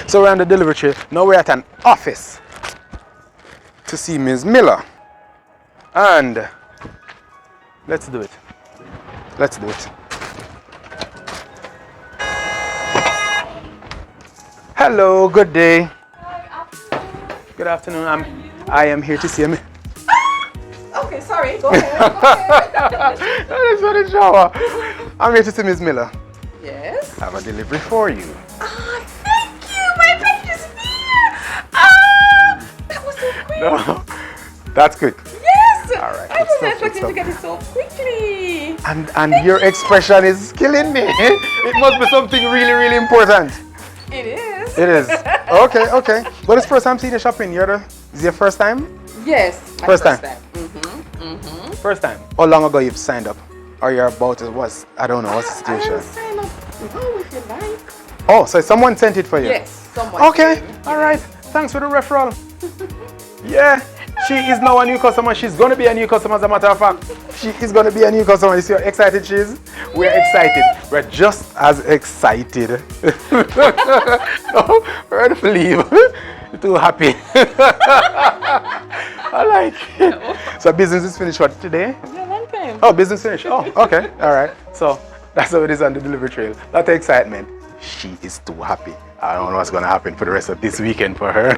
So we're on the delivery trail. Now we're at an office to see Ms. Miller. And let's do it. Let's do it. Hello, good day. Good afternoon. I am here to see him. Okay, sorry. Go ahead. That is what a shower. I'm here to see Ms. Miller. Yes. I have a delivery for you. Ah, thank you. My package is here. Ah, that was so quick. No, that's quick. Yes. All right, I good wasn't stuff, expecting good to get it so quickly. And your expression is killing me. It must be something really, really important. It is. It is. Okay, okay. But it's first time seeing you shopping. Is it your first time? Yes. My First time. First time. How long ago you've signed up? Or you're about to, I don't know, what's the I situation? will sign up now if you like. Oh, so someone sent it for you? Yes, someone. Okay, all right. Thanks for the referral. Yeah, she is now a new customer. She's going to be a new customer, as a matter of fact. She is going to be a new customer. You see how excited she is? We're excited. We're just as excited. No, we're ready to leave. You're too happy. I like it. So business is finished what today? Yeah, long time. Oh, business finished. Oh, okay. All right. So that's how it is on the delivery trail. Lot of excitement. She is too happy. I don't know what's going to happen for the rest of this weekend for her.